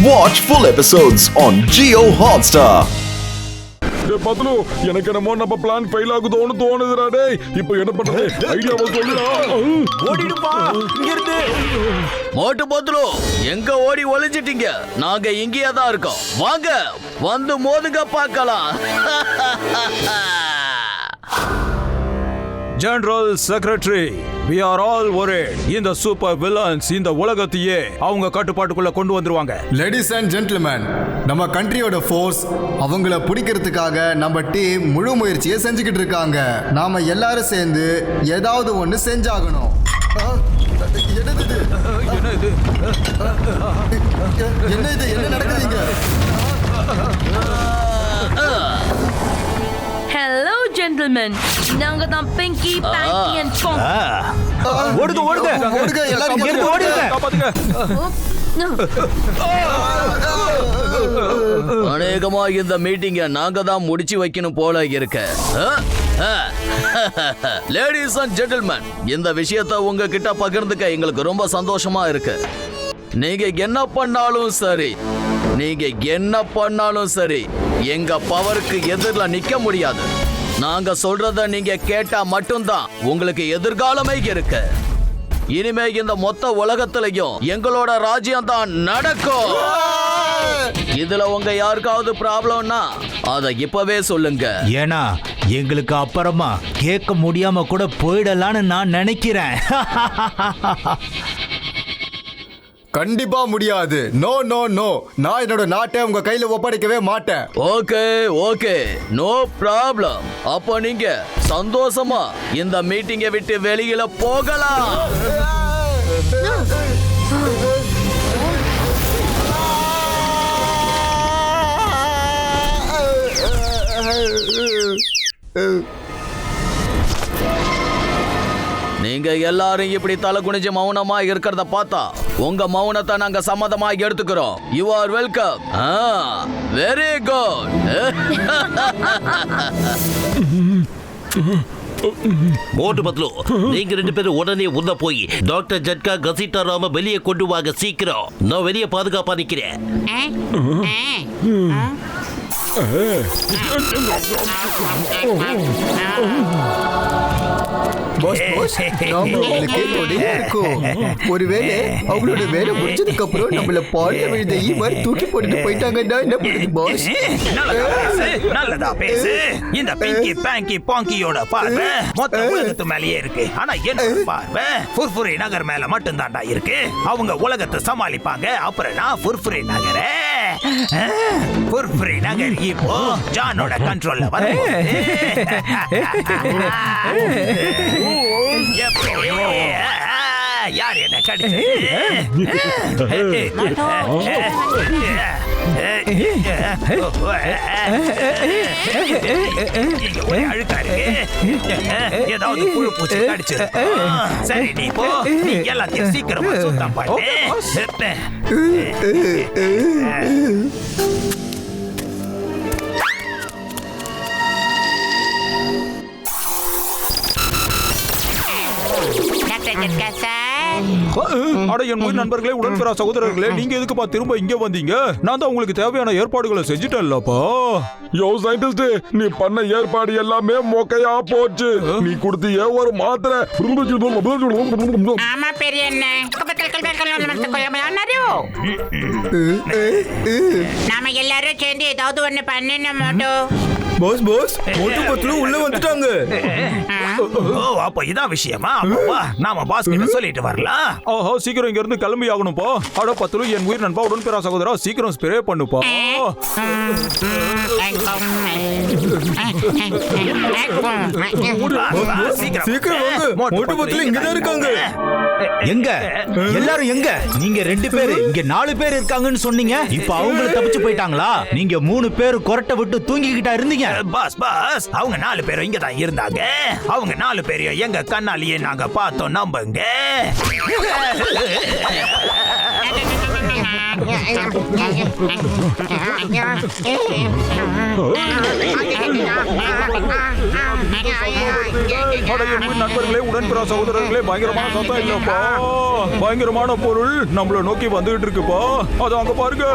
Watch full episodes on Jio Hotstar. Patlu எனக்கு என்னமோ நம்ம பிளான் ஃபெயில் ஆகுதோன்னு தோணுதுடா டேய். இப்போ என்ன பண்றது? ஐடியாவை சொல்லுடா. ஓடிடுப்பா இங்க இருந்து. மோட்டு பத்லு எங்க ஓடி ஒளிஞ்சிட்டீங்க? நாங்க இங்கேயே தான் இருக்கோம். வாங்க வந்து மோதுங்க பார்க்கலாம். General secretary, we are all worried. இந்த சூப்பர் வில்லன்ஸ் இந்த உலகத்தையே அவங்க கட்டுப்பாட்டுக்குள்ள கொண்டு வந்துருவாங்க. லேடிஸ் அண்ட் ஜென்டில்மேன், நம்ம கண்ட்ரியோட ஃபோர்ஸ் அவங்கள பிடிக்கிறதுக்காக நம்ம டீம் முழு முயற்சியை செஞ்சுக்கிட்டு இருக்காங்க. நாம எல்லாரும் சேர்ந்து ஏதாவது ஒன்று செஞ்சாகணும். என்னது இது? என்ன இது? என்ன நடக்குதுங்க? Hello gentlemen, நாங்க தான் பிங்கி, பேங்கி and பாங்கி. ஓடுங்க ஓடுங்க ஓடுங்க, எல்லாரும் இங்க இருந்து ஓடுங்க. காப்பாத்துங்க. அநேகமா இந்த மீட்டிங்க நாங்க தான் முடிச்சு வைக்கணும் போல இருக்கு. லேடிஸ் அண்ட் ஜென்டில்மேன், இந்த விஷயத்தை உங்ககிட்ட பகிர்ந்துக்க எங்களுக்கு ரொம்ப சந்தோஷமா இருக்கு. நீங்க என்ன பண்ணாலும் சரி, எங்க பவருக்கு எதிரில நிக்க முடியாது. நாங்க சொல்றத நீங்க கேட்டா மட்டும்தான் உங்களுக்கு எதிர்காலமே இருக்கு. இனிமே இந்த மொத்த உலகத்திலையும் எங்களோட ராஜ்யம் தான் நடக்கும். இதுல உங்க யாருக்காவது ப்ராப்ளம்னா அத இப்பவே சொல்லுங்க. ஏன்னா எங்களுக்கு அப்புறமா கேட்க முடியாம கூட போயிடலான்னு நான் நினைக்கிறேன். கண்டிப்பா முடியாது. நோ நோ நோ, நான் என்னோட நாட்டை உங்க கையில ஒப்படைக்கவே மாட்டேன். Okay no problem. அப்போ நீங்க சந்தோஷமா இந்த மீட்டிங்கை விட்டு வெளியில போகலாம். நீங்க எல்லாரும் இப்படி தலை குனிஞ்சு மௌனமா இருக்கிறத பார்த்தா உங்க மௌனத்தை நாங்க சம்மதமா எடுத்துக்கிறோம். You are welcome. Very good. Motu Patlu, நீங்க ரெண்டு பேரும் உடனே உள்ள போய் டாக்டர் ஜட்கா கசிட்டா ராம வெளியே கொண்டு வாங்க சீக்கிரம். நான் வெளியே பாதுகாப்பா நிக்கிறேன். ஒருவேளை அவங்களோட வேலை முடிச்சதுக்கு அப்புறம் நம்மள பால்ல விழுந்த ஈ மாதிரி தூக்கி போட்டுட்டு போயிட்டாங்கன்னா என்ன பண்ணுது பாஸ்? நல்லதா பேசு. இந்த பிங்கி பேங்கி பாங்கியோட பார்வை மொத்த உலகத்து மேலேயே இருக்கு. ஆனா என்ன பார்வை ஃபுர்ஃபுரி நகர் மேல மட்டும் தான்டா இருக்கு. அவங்க உலகத்தை சமாளிப்பாங்க. அப்புறம் நான் ஃபுர்ஃபுரி நகர் இப்போ ஜானோட கண்ட்ரோல்ல வரும். யார் என்ன கடிச்சு அழுக்காரு. ஏதாவது புழு பூச்சி கடிச்சு. சரி நீ போ, நீ எல்லாத்தையும் சீக்கிரமா சுத்தம் பண்ணு. அட என் உயிர் நண்பர்களே, உடன்பிறா சகோதரர்களே, நீங்க எதுக்குப்பா திரும்ப இங்க வந்தீங்க? நான் தான் உங்களுக்கு தேவையான ஏற்பாடுகளை செஞ்சுட்டேன்லப்பா. யோ சயின்டிஸ்ட், நீ பண்ண ஏற்பாடு எல்லாமே மொக்கையா போச்சு. நீ கொடுத்திய ஒரு மாத்திரை. ஆமா பெரியண்ண, நாம எல்லாரும் சேர்ந்து ஏதாவது ஒண்ணு பண்ணணும் மோட்டோ. பாஸ் பாஸ், மோட்டு பத்லு உள்ள வந்துட்டாங்க. ஓ, அப்ப இதான் விஷயமா? வா, நாம பாஸ் கிட்ட சொல்லிட்டு வரலாம். ஆஹா, சீக்கிரம் இங்க இருந்து கிளம்பி ஆகணும்ப்பா. அட பத்லு, என் உயிர் நண்பா, உடன்பிறா சகோதரா, சீக்கிரம் ஸ்ப்ரே பண்ணுப்பா. சீக்கிரம் வாங்க, மோட்டு பத்லு இங்கதான் இருக்காங்க. எங்க எல்லாரும் எங்க? நீங்க 2 பேரு, இங்க 4 பேர் இருக்காங்கன்னு சொன்னீங்க. இப்ப அவங்கள தப்பிச்சு போயிட்டாங்களா? நீங்க 3 பேர் கொரட்டை விட்டு தூங்கிக்கிட்டா இருந்தீங்க. பாஸ் பாஸ், அவங்க 4 பேரும் இங்க தான் இருந்தாங்க. அவங்க 4 பேரையும் எங்க கண்ணாலேயே நாங்க பார்த்தோம். நம்புங்க. நண்பர்களே, உடன்பிறா சகோதரர்களே, பயங்கரமான சத்தம் இல்லப்பா. பயங்கரமான பொருள் நம்மள நோக்கி வந்துகிட்டு இருக்குப்பா. அது அங்க பாருங்க.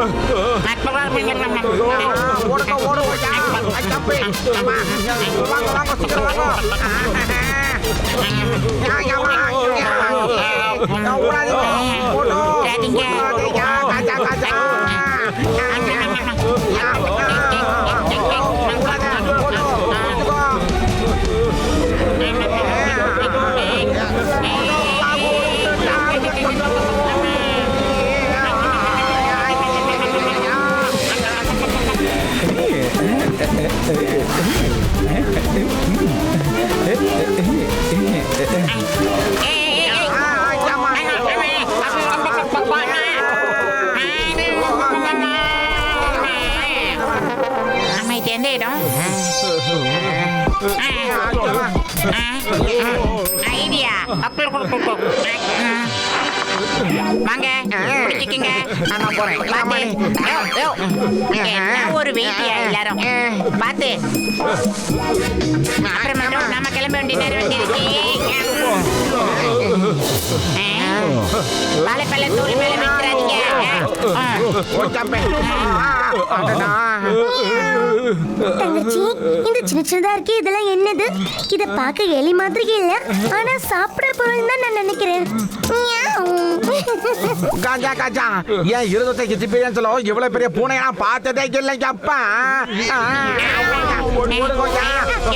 ஐடியா வாங்க குடிச்சுக்கங்க. என்ன ஒரு வெயிட்டியா எல்லாரும் பார்த்து அப்புறம் மட்டும் நம்ம கிளம்ப வேண்டிய நேரம் வந்துருச்சு. வாழைப்பழ தூள் மேல வைக்கிறாதீங்க. தங்கச்சி, இந்த சின்ன சின்னதா இருக்கு, இதெல்லாம் என்னது? இத பார்க்க எலி மாதிரி இல்ல, ஆனா சாப்பிடுற பொருள் தான் நான் நினைக்கிறேன். காஞ்சா காஞ்சா ஏன் 25 எக்ஸ்பீரியன்ஸ்ல இவ்வளவு பெரிய பூனை நான் பார்த்ததே இல்லைங்கப்பா.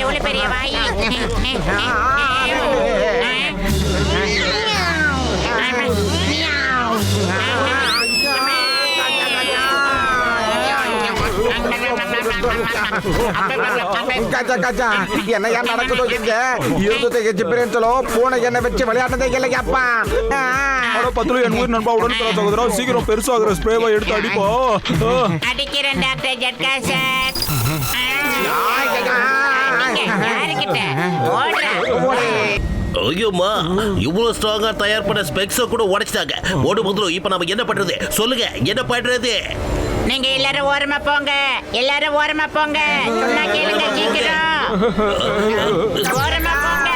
எவ்வளவு பெரிய வாய். காச்சா காச்சா என்னையா நடக்குதோ இங்க 25 எக்ஸ்பீரியன்ஸ்ல பூனை என்ன வச்சு விளையாடுறதே இல்லைங்கப்பா. பத்துல என் உயிர் நண்பா, உடன்பிறா சகோதரா, சீக்கிரம் பெருசாகிற ஸ்ப்ரேவை எடுத்து அடிப்பா. அடிக்கிறேன் டாக்டர் ஜட்கா சார். யாருக்கிட்ட ஐயோமா, இவ்வளவு ஸ்ட்ராங்கா தயார் பண்ண ஸ்பெக்ஸ கூட உடைச்சிட்டாங்க. ஓடு முதல்ல, இப்ப நம்ம என்ன பண்றது சொல்லுங்க, என்ன பண்றது? நீங்க எல்லாரும் ஓரமா போங்க, எல்லாரும் ஓரமா போங்க. சொன்னா கேளுங்க, சீக்கிரம் ஓரமா போங்க.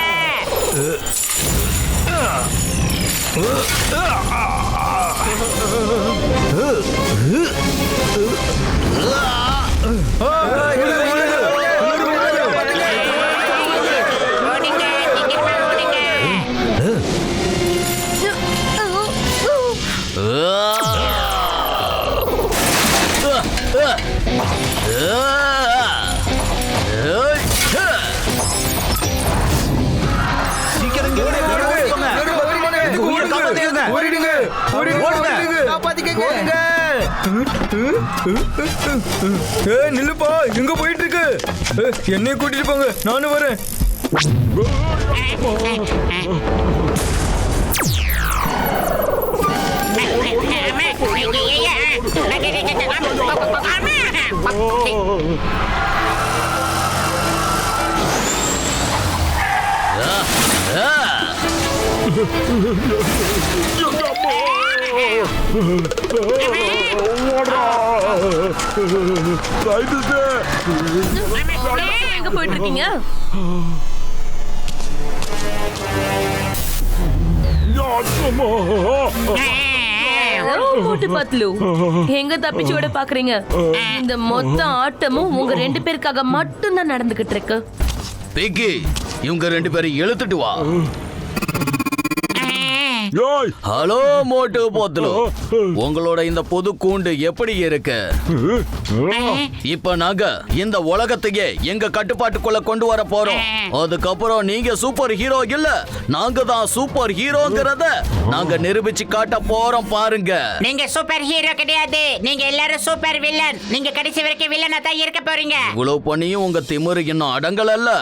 ஓடுங்க, சீக்கிரமா ஓடுங்க. நில்லுப்பா, எங்க போயிட்டு இருக்கு? என்னைய கூட்டிட்டு போங்க, நானும் வரேன். எங்க போயிட்டு இருக்கீங்க? போட்டு பத்லு, எங்க தப்பிச்சு விட பாக்குறீங்க? இந்த மொத்த ஆட்டமும் உங்க 2 பேருக்காக மட்டும் தான் நடந்துகிட்டு இருக்கு. பிக்கி, இவங்க 2 பேரும் இழுத்துட்டு வா. ஹலோ மோட்டு போத்லு, உங்களோட இந்த பொது கூண்டு எப்படி இருக்கு? இப்ப நாங்க இந்த உலகத்தையே எங்க கட்டுப்பாட்டுக்குள்ள கொண்டு வர போறோம். அதுக்கப்புறம் நீங்க சூப்பர் ஹீரோ இல்ல, நாங்க தான் சூப்பர் ஹீரோங்கிறத நாங்க நிரூபிச்சு காட்ட போறோம் பாருங்க. நீங்க சூப்பர் ஹீரோ கிடையாது, நீங்க எல்லாரும் சூப்பர் வில்லன். நீங்க கடைசி வரைக்கும் வில்லனா தான் இருக்க போறீங்க. இவ்வளவு பண்ணியும் உங்க திமிரு இன்னும் அடங்கலல்ல.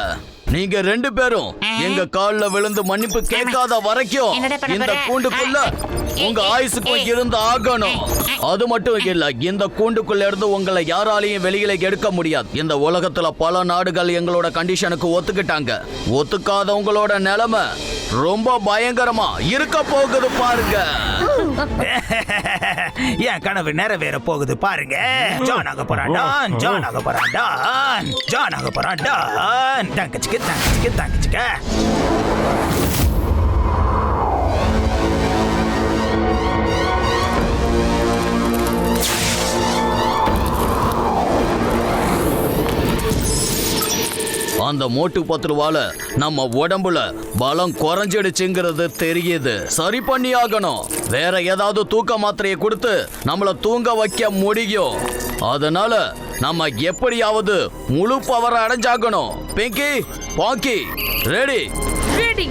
நீங்க 2 பேரும் எங்க கால்ல விழுந்து மன்னிப்பு கேட்காத வரைக்கும் இந்த கூண்டுக்குள்ள உங்க ஆயுசுக்கும் இருந்து ஆகணும். அது மட்டும் இல்ல, இந்த கூண்டுக்குள்ள இருந்து உங்களை யாராலையும் வெளியில எடுக்க முடியாது. இந்த உலகத்துல பல நாடுகள் எங்களோட கண்டிஷனுக்கு ஒத்துக்கிட்டாங்க. ஒத்துக்காதவங்களோட நிலைமை ரொம்ப பயங்கரமா இருக்க போகுது பாருங்க. என் கனவு நிறைவேற போகுது பாருங்க. ஜான் ஆக போறான் டான், ஜான் ஆக போறான் டான், ஜான் ஆக போறான் டான். தங்கச்சிக்க தங்கச்சிக்க தங்கச்சிக்க. அந்த மோட்டு பத்துருவால நம்ம உடம்புல பலம் குறைஞ்சிடுச்சுங்கிறது தெரியுது. சரி பண்ணி ஆகணும். வேற ஏதாவது தூக்க மாத்திரையை கொடுத்து நம்மள தூங்க வைக்க முடியும். அதனால நம்ம எப்படியாவது முழு பவரை அடைஞ்சாகணும். பிங்கி, பாங்கி, ரெடி? ரெடி.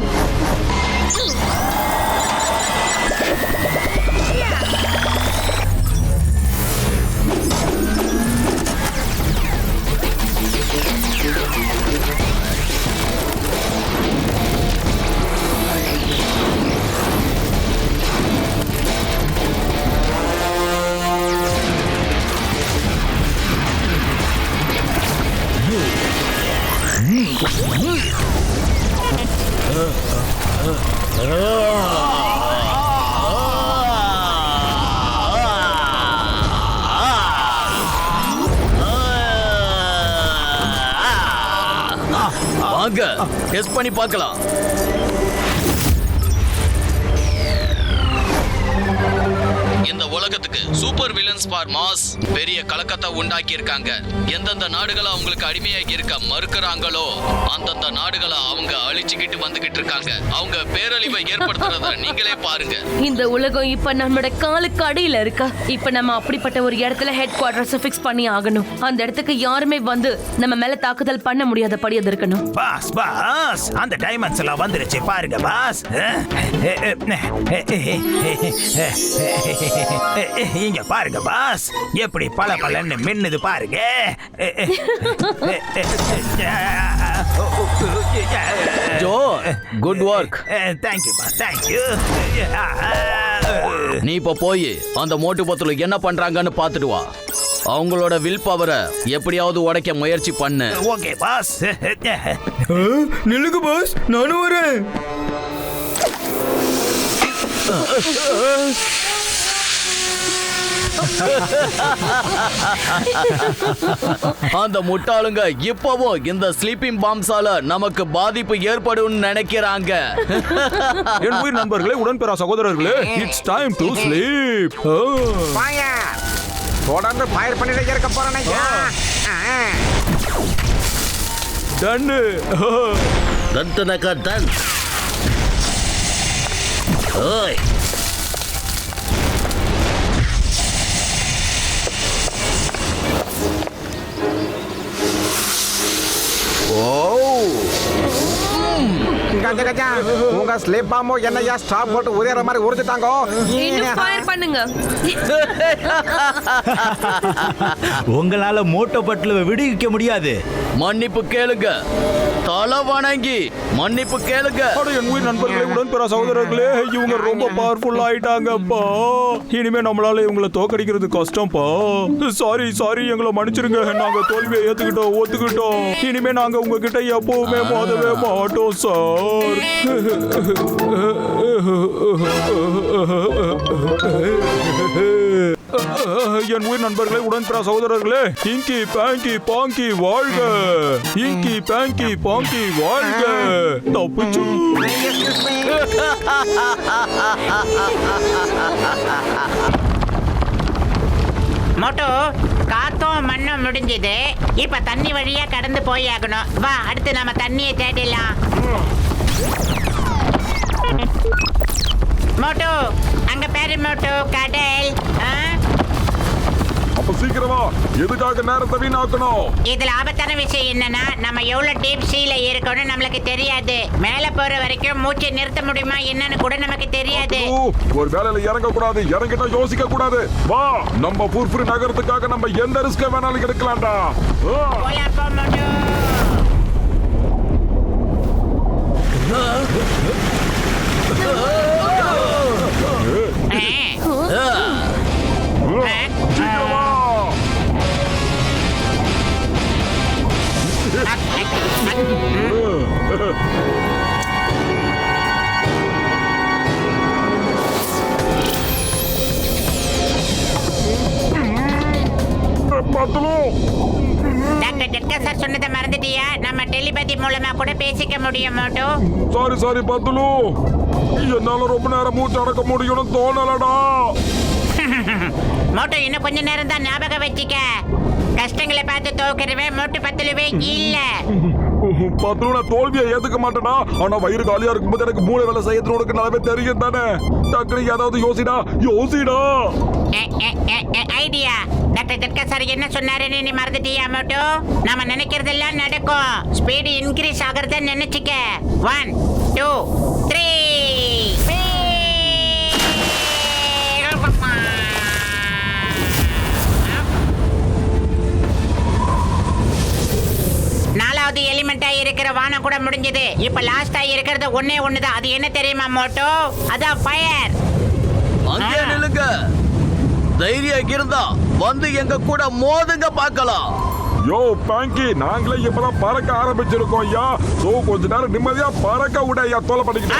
வாங்க டெஸ்ட் பண்ணி பார்க்கலாம். இந்த உலகத்துக்கு சூப்பர் வில்லன்ஸ் ஃபார் மாஸ் பெரிய கலக்கத்தை உண்டாக்கி இருக்காங்க. எந்தெந்த நாடுகளை அவங்களுக்கு அடிமையாகி இருக்க மறுக்கிறாங்களோ அந்தந்த நாடுகளை அவங்க அழிச்சுக்கிட்டு வந்துகிட்டு இருக்காங்க. அவங்க பேரழிவை ஏற்படுத்துறத நீங்களே பாருங்க. இந்த உலகம் இப்ப நம்மளோட காலுக்கு அடியில இருக்கா. இப்ப நம்ம அப்படிப்பட்ட ஒரு இடத்துல ஹெட் குவார்டர்ஸ் ஃபிக்ஸ் பண்ணி ஆகணும். அந்த இடத்துக்கு யாருமே வந்து நம்ம மேல தாக்குதல் பண்ண முடியாதபடி அது இருக்கணும். பாஸ் பாஸ், அந்த டைமண்ட்ஸ் எல்லாம் வந்துருச்சு பாருங்க பாஸ். இங்க பாருங்க பாஸ், எப்படி பல பலன்னு மின்னுது பாருங்க. Joe, good work. Thank you boss, thank you. நீ இப்ப போய் அந்த மோட்டு பத்துல என்ன பண்றாங்கன்னு பாத்துட்டு வா. அவங்களோட வில் பவரை எப்படியாவது உடைக்க முயற்சி பண்ணு. Okay pass. நில்லுங்க பாஸ், நானும் வரேன். அந்த முட்டாளுங்க இப்பவும் இந்த ஸ்லீப்பிங் பாம்ஸால நமக்கு பாதிப்பு ஏற்படும் நினைக்கிறாங்க. என் உயிர் நண்பர்களே, உடன்பெறா சகோதரர்களே, இட்ஸ் டைம் டு ஸ்லீப். தொடர்ந்து ஃபயர் பண்ணிட்டே இருக்க போறேன். டன்னு தந்தனகா தன். ஓய், கஜா கஜா, உங்க ஸ்லீப் பாம்போ என்னையா ஸ்டாப் போட்டு உதயற மாதிரி உறுதிட்டாங்க. இன்னும் ஃபயர் பண்ணுங்க. உங்களால மோட்டோ பட்ல விடுவிக்க முடியாது. மன்னிப்பு கேளுங்க, தலை வணங்கி மன்னிப்பு கேளுங்க. என் உயிர் நண்பர்களே, உடன்பெறா சகோதரர்களே, இவங்க ரொம்ப பவர்ஃபுல் ஆயிட்டாங்கப்பா. இனிமே நம்மளால இவங்களை தோக்கடிக்கிறது கஷ்டம்ப்பா. சாரி சாரி, எங்களை மன்னிச்சிருங்க. நாங்க தோல்வியை ஒத்துக்கிட்டோம். இனிமே நாங்க உங்ககிட்ட எப்பவுமே மோதவே மாட்டோம் சார். என் உயிர் நண்பர்களே, உடன்பெறா சகோதரர்களே, இங்கி பேங்கி பாங்கி வாழ்க. இங்கி பேங்கி பாங்கி வாழ்க. தப்பிச்சு. மோட்டோ, காத்தும் மண்ணும் முடிஞ்சது. இப்ப தண்ணி வழியா கடந்து போய் ஆகணும். வா, அடுத்து நம்ம தண்ணியை தேடிடலாம். மோட்டோ, அங்க பேரு மோட்டோ, கடல். அப்ப சீக்கிரமா, எதுக்காக நேரத்தை வீணாக்கணும்? இதுல ஆபத்தான விஷயம் என்னன்னா, நம்ம எவ்வளவு டீப் சீல இருக்கணும் நம்மளுக்கு தெரியாது. மேல போற வரைக்கும் மூச்சை நிறுத்த முடியுமா என்னன்னு கூட நமக்கு தெரியாது. ஒரு வேலையில இறங்க கூடாது, இறங்கிட்டா யோசிக்க கூடாது. வா, நம்ம பூர்புரி நகரத்துக்காக நம்ம எந்த ரிஸ்க வேணாலும் எடுக்கலாம்டா. போலாம் போ மோட்டோ. பத்லு டாக்டர் ஜட்கா சார் சொன்னதை மறந்துட்டியா? நம்ம டெலிபதி மூலமா கூட பேசிக்க முடியும் மோட்டு. சாரி பத்லு, என்னால ரொம்ப நேரம் மூச்சு அடக்க முடியும்னு தோணலடா. மோட்டு இன்னும் கொஞ்ச நேரம் தான், ஞாபகம் வச்சுக்க. கஷ்டங்களை பார்த்து தோக்கிறவே மோட்டு பத்துலுவே இல்ல. பத்லு, நான் தோல்வியை ஏத்துக்க மாட்டேனா. ஆனா வயிறு காலியா இருக்கும்போது எனக்கு மூளை வேலை செய்யறது உனக்கு நல்லாவே தெரியும் தானே. டக்குனு ஏதாவது யோசிடா. ஐடியா. டாக்டர் ஜட்கா சார் என்ன சொன்னாருன்னு நீ மறந்துட்டியா மோட்டு? நாம நினைக்கிறதெல்லாம் நடக்கும். ஸ்பீடு இன்க்ரீஸ் ஆகிறத நினைச்சுக்க. 1 2 3 நாலாவது எலிமெண்டா இருக்கிற வானம் கூட முடிஞ்சது. இப்ப லாஸ்டா இருக்கிறது ஒண்ணே ஒண்ணுதான். அது என்ன தெரியுமா மோட்டோ? அதான் ஃபயர். அங்கே நில்லுங்க. தைரியம் இருந்தா வந்து எங்க கூட மோதுங்க பார்க்கலாம். யோ பாங்கி, நாங்களே இப்பதான் பறக்க ஆரம்பிச்சிருக்கோம் ஐயா. சோ கொஞ்ச நேரம் நிம்மதியா பறக்க விட ஐயா. தோலை பண்ணிக்கிட்டு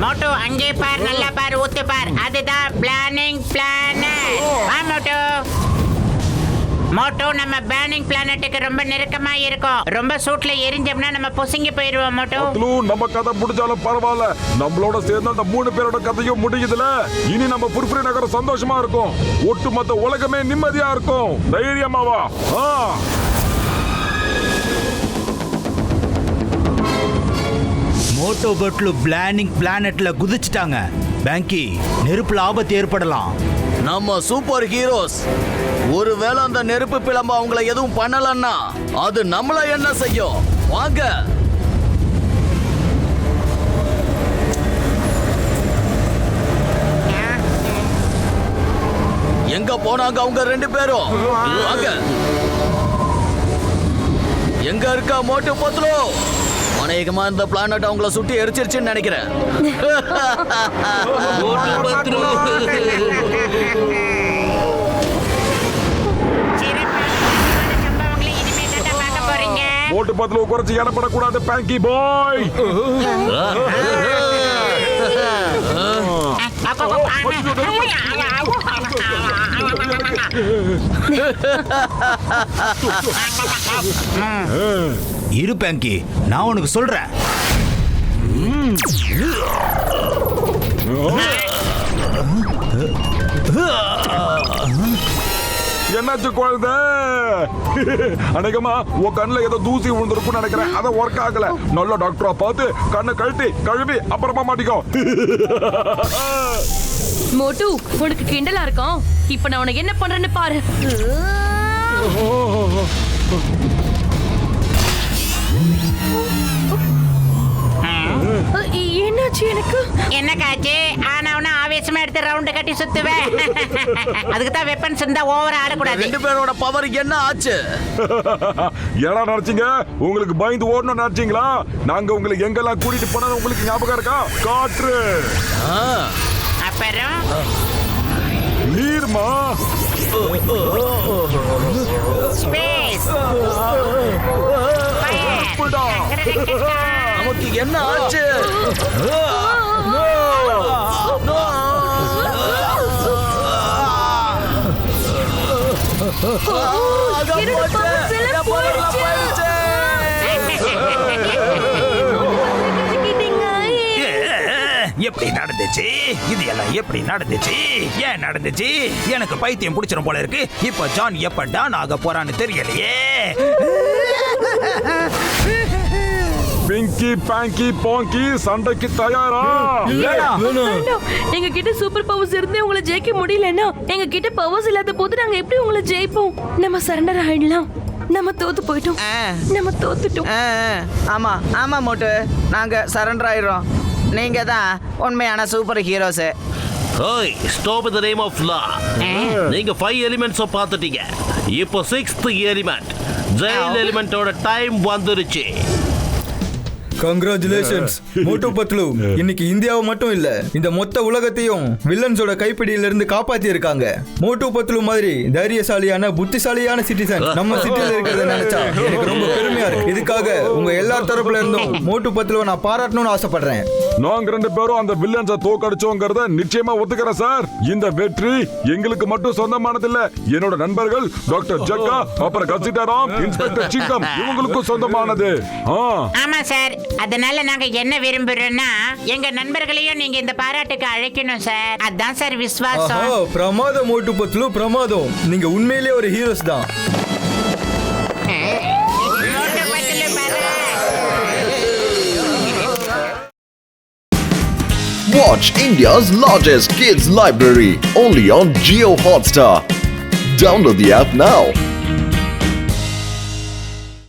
மோட்டோ அங்கே பார், நல்லா பார், ஊத்து பார். அதுதான் பிளானிங் பிளானட். வா மோட்டோ. மோட்டோ, நம்ம பிளானிங் பிளானட்டுக்கு ரொம்ப நெருக்கமா இருக்கும். ரொம்ப சூட்ல எரிஞ்சோம்னா நம்ம பொசுங்கி போயிடுவோம் மோட்டோ. நம்ம கதை முடிஞ்சாலும் பரவாயில்ல, நம்மளோட சேர்ந்து அந்த 3 பேரோட கதையும் முடியுதுல. இனி நம்ம புர்புரி நகரம் சந்தோஷமா இருக்கும். ஒட்டுமொத்த உலகமே நிம்மதியா இருக்கும். தைரியமாவா? மோட்டோ பட்லு பிளானிங் பிளானட்ல குதிச்சிட்டாங்க. பேங்கி, நெருப்புல ஆபத்து ஏற்படலாம். நம்ம சூப்பர் ஹீரோஸ் ஒருவேளை அந்த நெருப்பு பிளம்ப அவங்கள எதுவும் பண்ணலன்னா அது நம்மள என்ன செய்யும்? வாங்க. எங்க போனாங்க அவங்க 2 பேரும்? வாங்க. எங்க இருக்கா மோட்டு பத்லு? அநேகமா இந்த பிளானட் அவங்கள சுட்டி எரிச்சிருச்சுன்னு நினைக்கிறேன். மோட்டு பத்லு குறைச்சு ஏறப்படக்கூடாது பாங்கி பாய். இரு பேங்கி, நான் உனக்கு சொல்றேன். என்னாச்சு குழந்தை? அநேகமா உன் கண்ணுல ஏதோ தூசி விழுந்திருக்கும்னு நினைக்கிறேன். அத ஒர்க் ஆகல. நல்ல டாக்டரா பார்த்து கண்ணை கழட்டி கழுவி அப்புறமா மாட்டிக்கோ. மோட்டு, உனக்கு கிண்டலா இருக்கும். இப்ப நான் உனக்கு என்ன பண்றேன்னு பாரு. என்னாச்சு எனக்கு? என்ன காச்சு? ஆனவன ஆவேசமா எடுத்து ரவுண்ட் கட்டி சுத்துவேன். அதுக்கு தான் வெப்பன்ஸ் இருந்தா ஓவரா ஆடக்கூடாது. 2 பேரோட பவர் என்ன ஆச்சு? ஏடா நினைச்சீங்க? உங்களுக்கு பயந்து ஓடணும் நினைச்சீங்களா? நாங்க உங்களுக்கு எங்கெல்லாம் கூட்டிட்டு போனது உங்களுக்கு ஞாபகம் இருக்கா? காற்று, அப்புறம் நீர்மா, ஸ்பேஸ், நமக்கு என்ன ஆச்சு? எப்படி நடந்துச்சு? இது எல்லாம் எப்படி நடந்துச்சு? ஏன் நடந்துச்சு? எனக்கு பைத்தியம் பிடிச்சிரும் போல இருக்கு. இப்ப ஜான் எப்ப டான் ஆக போறான்னு தெரியலையே. பிங்கி பாங்கி பாங்கி சண்டைக்கு தயாரா? எங்க கிட்ட சூப்பர் பவர்ஸ் இருந்தே உங்களை ஜெயிக்க முடியலன்னா எங்க கிட்ட பவர்ஸ் இல்லாத போது நாங்க எப்படி உங்களை ஜெயிப்போம்? நம்ம சரண்டர் ஆயிடலாம். நம்ம தோத்து போயிட்டோம். நம்ம தோத்துட்டோம். ஆமா மோட்டு, நாங்க சரண்டர் ஆயிடுறோம். நீங்க தான் உண்மையான super heroes. Oi, stop the name of law. நீங்க 5 எலிமெண்ட்ஸ் பார்த்துட்டீங்க. இப்போ 6th எலிமெண்ட், ஜெயில் எலிமெண்டோட டைம் வந்துருச்சு. கங்க்ராச்சுலேஷன்ஸ் மோட்டு பத்லு. இன்னைக்கு இந்தியாவை மட்டும் இல்ல, இந்த மொத்த உலகத்தையும் வில்லன்ஸோட கைப்பிடியில இருந்து காப்பாத்தி இருக்காங்க. மோட்டு பத்லு மாதிரி தைரியசாலியான புத்திசாலியான சிட்டிசன் நம்ம சிட்டில இருக்கிறத நினைச்சா எனக்கு ரொம்ப பெருமையா இருக்கு. இதுக்காக உங்க எல்லா தரப்புல இருந்தும் மோட்டு பத்லுவை நான் பாராட்டணும்னு ஆசைப்படுறேன். நாங்க 2 பேரும் அந்த வில்லன்ஸை தோக்கடிச்சோங்கிறத நிச்சயமா ஒத்துக்கிறேன் சார். இந்த வெற்றி எங்களுக்கு மட்டும் சொந்தமானதில்ல, என்னோட நண்பர்கள் டாக்டர் ஜக்கா, அப்புறம் கசிட்டாராம், இன்ஸ்பெக்டர் சிங்கம் இவங்களுக்கும் சொந்தமானது. ஆமா சார், அதனால நாங்க என்ன விரும்புறோம்னா எங்க நண்பர்களையும் நீங்க இந்த பாராட்டுக்கு அழைக்கணும் சார். அதான் சார் விசுவாசம். பிரமாதம் மோட்டு பத்லு, பிரமாதம். நீங்க உண்மையிலேயே ஒரு ஹீரோஸ் தான். Watch India's largest kids library only on Jio Hotstar. Download the app now.